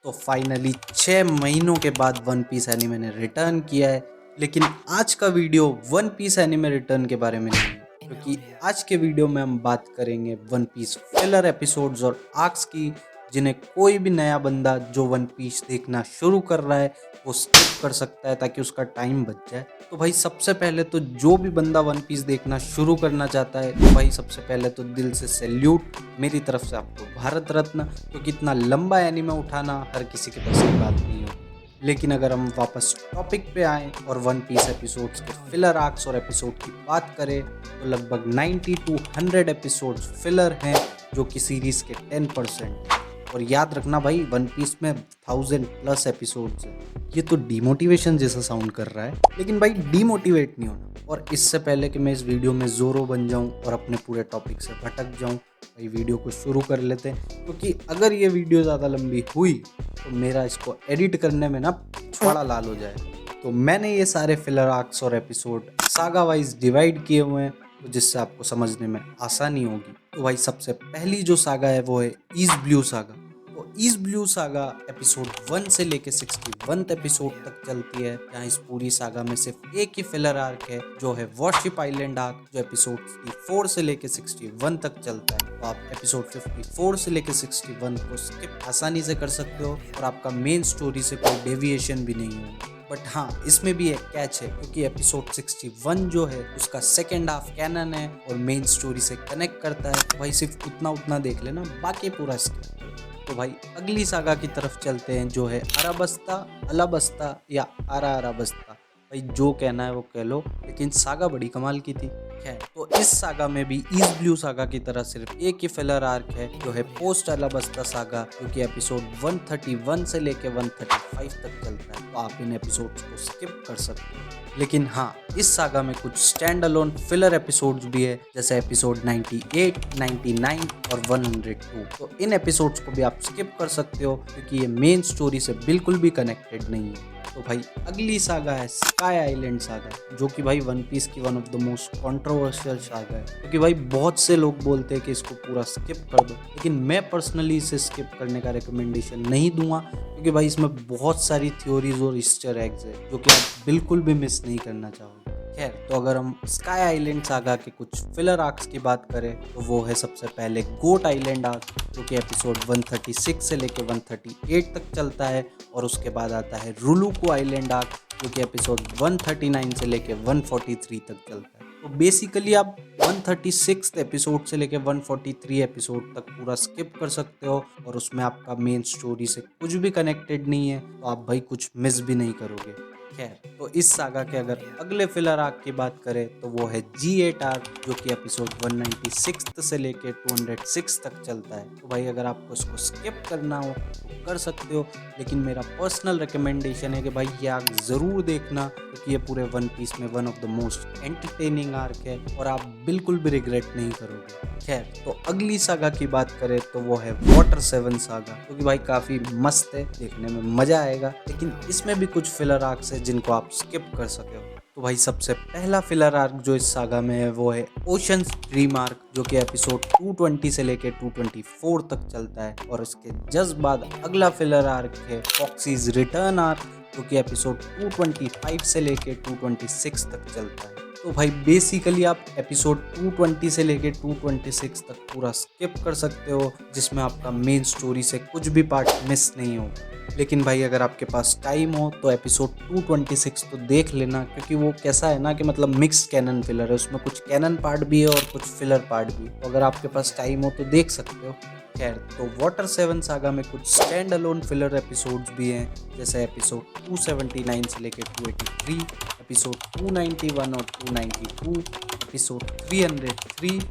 तो फाइनली 6 महीनों के बाद वन पीस एनीमे ने रिटर्न किया है। लेकिन आज का video One Piece anime return के बारे में नहीं है, क्योंकि आज के वीडियो में हम बात करेंगे वन पीस फिलर एपिसोड्स और आर्क्स की, जिन्हें कोई भी नया बंदा जो वन पीस देखना शुरू कर रहा है वो स्किप कर सकता है ताकि उसका टाइम बच जाए। तो भाई सबसे पहले तो जो भी बंदा वन पीस देखना शुरू करना चाहता है, तो भाई सबसे पहले तो दिल से सैल्यूट मेरी तरफ से आपको भारत रत्न, क्योंकि इतना लंबा एनीमे उठाना हर किसी के बस की बात नहीं होती। लेकिन अगर हम वापस टॉपिक पे आएँ और वन पीस एपिसोड्स के फिलर आर्क्स और एपिसोड की बात करें, तो लगभग 90 to 100 एपिसोड्स फिलर हैं, जो कि सीरीज़ के 10%। और याद रखना भाई, वन पीस में 1000+ एपिसोड्स हैं। ये तो डिमोटिवेशन जैसा साउंड कर रहा है, लेकिन भाई डिमोटिवेट नहीं होना। और इससे पहले कि मैं इस वीडियो में ज़ोरो बन जाऊं और अपने पूरे टॉपिक से भटक जाऊं, भाई वीडियो को शुरू कर लेते हैं, क्योंकि अगर ये वीडियो ज़्यादा लंबी हुई तो मेरा इसको एडिट करने में ना छुआड़ा लाल हो जाए। तो मैंने ये सारे फिलर आर्क्स और एपिसोड सागा वाइज डिवाइड किए हुए हैं, तो जिससे आपको समझने में आसानी होगी। तो भाई सबसे पहली जो सागा है वो है ईस्ट ब्लू सागा। तो ईस्ट ब्लू सागा एपिसोड 1 से लेके 61 एपिसोड तक चलती है, जहाँ इस पूरी सागा में सिर्फ एक ही फिलर आर्क है, जो है वॉरशिप आइलैंड आर्क, जो एपिसोड 54 से लेके 61 तक चलता है। तो आप एपिसोड 54 से लेके 61 को स्किप आसानी से कर सकते हो, और आपका मेन स्टोरी से कोई डेविएशन भी नहीं होगा। बट हाँ, इसमें भी एक कैच है, क्योंकि एपिसोड 61 जो है उसका सेकेंड हाफ कैनन है और मेन स्टोरी से कनेक्ट करता है। तो भाई सिर्फ उतना देख लेना, बाकी पूरा स्किप। तो भाई अगली सागा की तरफ चलते हैं, जो है अराबस्ता, अलाबस्ता या आरा अराबस्ता। भाई जो कहना है वो कह लो, लेकिन सागा बड़ी कमाल की थी। खैर, तो इस सागा में भी ईस्ट ब्लू सागा की तरह सिर्फ एक ही फिलर आर्क है, जो है पोस्ट अलाबस्ता सागा, जो कि एपिसोड 131 से लेके 135 तक चलता है। तो आप इन एपिसोड्स को स्किप कर सकते हैं। लेकिन हाँ, इस सागा में कुछ स्टैंड अलोन फिलर एपिसोड्स भी है, जैसे एपिसोड 98, 99 और 102। तो इन एपिसोड्स को भी आप स्किप कर सकते हो, क्योंकि ये मेन स्टोरी से बिल्कुल भी कनेक्टेड नहीं है। तो भाई अगली सागा है स्काई आइलैंड सागा, जो कि भाई वन पीस की one of the most controversial saga है, क्योंकि भाई बहुत से लोग बोलते हैं कि इसको पूरा स्किप कर दो, लेकिन मैं पर्सनली इसे स्किप करने का रिकमेंडेशन नहीं दूंगा, क्योंकि भाई इसमें बहुत सारी थ्योरीज और ईस्टर एग्स है जो कि आप बिल्कुल भी मिस नहीं करना चाहोगे। खैर, तो अगर हम स्काई आइलैंड सागा के कुछ फिलर आर्क्स की बात करें, तो वो है सबसे पहले गोट आइलैंड आर्क, जो कि एपिसोड 136 से लेके 138 तक चलता है। और उसके बाद आता है रुलुको आइलैंड आर्क, जो कि एपिसोड 139 से लेके 143 तक चलता है। तो बेसिकली आप 136 एपिसोड से लेके 143 एपिसोड तक पूरा स्किप कर सकते हो, और उसमें आपका मेन स्टोरी से कुछ भी कनेक्टेड नहीं है, तो आप भाई कुछ मिस भी नहीं करोगे। खैर, तो इस सागा के अगर अगले फिलर आर्क की बात करें, तो वो है G8 आर्क, जो कि एपिसोड 196 से लेके 206 तक चलता है। तो भाई अगर आपको इसको स्किप करना हो तो कर सकते हो, लेकिन मेरा पर्सनल रिकमेंडेशन है कि भाई ये आर्क ज़रूर देखना, क्योंकि ये पूरे वन पीस में one of the most entertaining arc है, और आप बिल्कुल भी रिग्रेट नहीं करोगे। खैर, तो अगली सागा की बात करें, तो वो है वाटर 7 सागा, क्योंकि भाई काफ़ी मस्त है, देखने में मज़ा आएगा, लेकिन इसमें भी कुछ फिलर आर्क्स है जिनको आप स्किप कर सके हो। तो भाई सबसे पहला फिलर आर्क जो इस सागा में है वो है ओशंस ड्रीम आर्क, जो कि एपिसोड 220 से लेके 224 तक चलता है। और इसके जस्ट बाद अगला फिलर आर्क है फॉक्सीज रिटर्न आर्क, जो कि एपिसोड 225 से लेके 226 तक चलता है। तो भाई बेसिकली आप एपिसोड 220 से लेके 226 तक पूरा स्किप कर सकते हो, जिसमें आपका मेन स्टोरी से कुछ भी पार्ट मिस नहीं होगा। लेकिन भाई अगर आपके पास टाइम हो तो एपिसोड 226 तो देख लेना, क्योंकि वो कैसा है ना कि मतलब मिक्स कैनन फिलर है, उसमें कुछ कैनन पार्ट भी है और कुछ फिलर पार्ट भी। तो अगर आपके पास टाइम हो तो देख सकते हो। खैर, तो वाटर 7 सागा में कुछ स्टैंड अलोन फिलर एपिसोड्स भी हैं, जैसे एपिसोड 279 से लेके 283, एपिसोड 291 और 292, एपिसोड 303,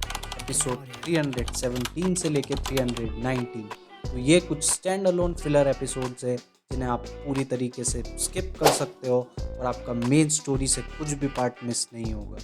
एपिसोड 317 से लेके 319। तो ये कुछ स्टैंड अलोन फिलर एपिसोड्स है, जिन्हें आप पूरी तरीके से स्किप कर सकते हो, और आपका मेन स्टोरी से कुछ भी पार्ट मिस नहीं होगा।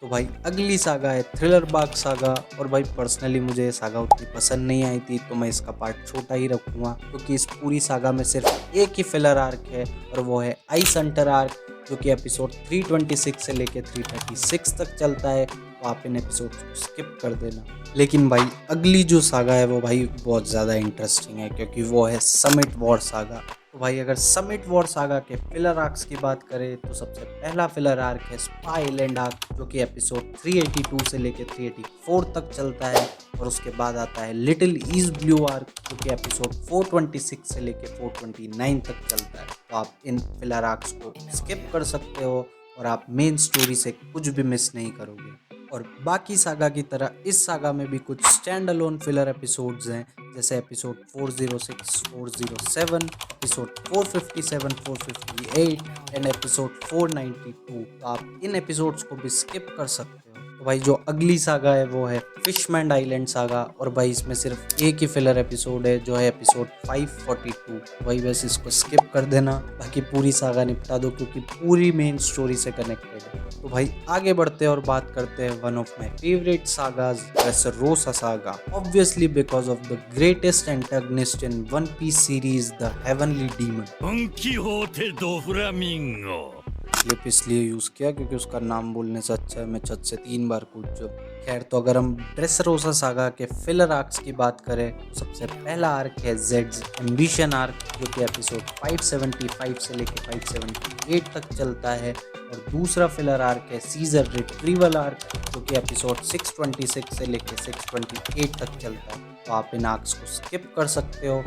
तो भाई अगली सागा है थ्रिलर बाग सागा, और भाई पर्सनली मुझे ये सागा उतनी पसंद नहीं आई थी, तो मैं इसका पार्ट छोटा ही रखूँगा, क्योंकि इस पूरी सागा में सिर्फ एक ही फिलर आर्क है, और वो है आइस हंटर आर्क, जो कि एपिसोड 326 से लेके 336 तक चलता है। तो आप इन एपिसोड्स को स्किप कर देना। लेकिन भाई अगली जो सागा है वो भाई बहुत ज़्यादा इंटरेस्टिंग है, क्योंकि वो है समिट वॉर सागा। तो भाई अगर समिट वॉर सागा के फिलर आर्क्स की बात करें तो सबसे पहला फिलर आर्क है स्पाई आइलैंड आर्क, जो कि एपिसोड 382 से लेकर 384 तक चलता है। और उसके बाद आता है लिटिल ईस्ट ब्लू आर्क, जो कि एपिसोड 426 से लेकर 429 तक चलता है। तो आप इन फिलर आर्क्स को स्किप कर सकते हो और आप मेन स्टोरी से कुछ भी मिस नहीं करोगे। और बाकी सागा की तरह इस सागा में भी कुछ स्टैंड अलोन फिलर एपिसोड्स हैं, जैसे एपिसोड 406, 407, एपिसोड 457, 458 एंड एपिसोड 492। तो आप इन एपिसोड्स को भी स्किप कर सकते हो। तो भाई जो अगली सागा है वो है फिशमैन आइलैंड सागा, और भाई इसमें सिर्फ एक ही फिलर एपिसोड है जो है एपिसोड 542। भाई बस इसको स्किप कर देना, बाकी पूरी सागा निपटा दो क्योंकि पूरी मेन स्टोरी से कनेक्टेड है। तो भाई आगे बढ़ते हैं और बात करते हैं one of my favourite sagas, Dressrosa saga, obviously because of the greatest antagonist in One Piece series, the heavenly demon. Don Quixote Doflamingo. Clip इसलिए यूज़ किया क्योंकि उसका नाम बोलने से अच्छा है मैं छत से 3 बार कूद जाऊं। खैर, तो अगर हम ड्रेसरोसा सागा के फिलर आर्क्स की बात करें तो सबसे पहला आर्क है जेड्स एम्बिशन आर्क, जो कि एपिसोड 575 से लेकर 578 तक चलता है। और दूसरा फिलर आर्क है सीजर रिट्रीवल आर्क, जो कि एपिसोड 626 से लेकर 628 तक चलता है। तो आप इन आर्क्स को स्किप कर सकते हो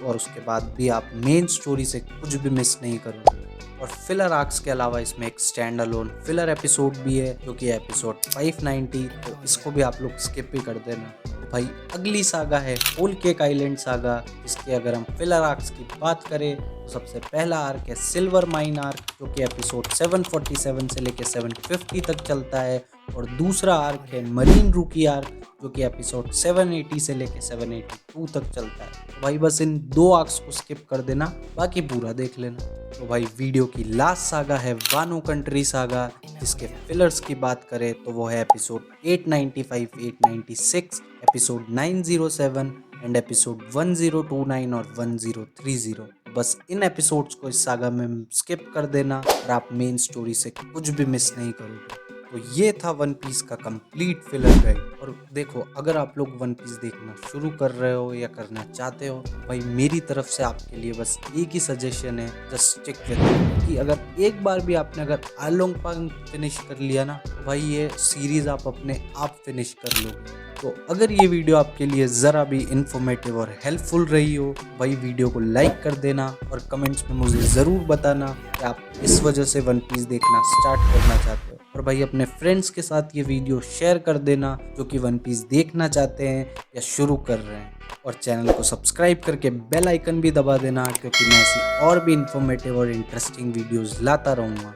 और उसके बाद भी आप मेन स्टोरी से कुछ भी मिस नहीं करोगे। और फिलर आर्क्स के अलावा इसमें एक स्टैंड अलोन फिलर एपिसोड भी है, जो कि एपिसोड 590, तो इसको भी आप लोग स्किप ही कर देना। तो भाई अगली सागा है होल केक आइलैंड सागा, जिसके अगर हम फिलर आर्क्स की बात करें तो सबसे पहला आर्क है सिल्वर माइन आर्क, जो कि एपिसोड 747 से लेकर 750 तक चलता है। और दूसरा आर्क है मरीन रूकी आर्क, जो कि एपिसोड 780 से लेकर 782 तक चलता है। तो भाई बस इन 2 आर्क्स को स्किप कर देना, बाकी पूरा देख लेना। तो भाई वीडियो की लास्ट सागा है वानो कंट्री सागा, जिसके फिलर्स की बात करें तो वो है एपिसोड 895, 896, एपिसोड 907 एंड एपिसोड 1029 और 1030। बस इन एपिसोड्स को इस सागा में स्किप कर देना और आप मेन स्टोरी से कुछ भी मिस नहीं करोगे। तो ये था वन पीस का कंप्लीट फिलर गाइड। और देखो, अगर आप लोग वन पीस देखना शुरू कर रहे हो या करना चाहते हो, भाई मेरी तरफ से आपके लिए बस एक ही सजेशन है, जस्ट स्टिक विद इट। कि अगर एक बार भी आपने अगर आलोंग पांग फिनिश कर लिया ना, तो भाई ये सीरीज आप अपने आप फिनिश कर लोगे। तो अगर ये वीडियो आपके लिए ज़रा भी इन्फॉर्मेटिव और हेल्पफुल रही हो, भाई वीडियो को लाइक कर देना और कमेंट्स में मुझे ज़रूर बताना कि आप इस वजह से वन पीस देखना स्टार्ट करना चाहते हो। और भाई अपने फ्रेंड्स के साथ ये वीडियो शेयर कर देना जो कि वन पीस देखना चाहते हैं या शुरू कर रहे हैं। और चैनल को सब्सक्राइब करके बेल आइकन भी दबा देना, क्योंकि मैं ऐसी और भी इन्फॉर्मेटिव और इंटरेस्टिंग वीडियोज़ लाता रहूँगा।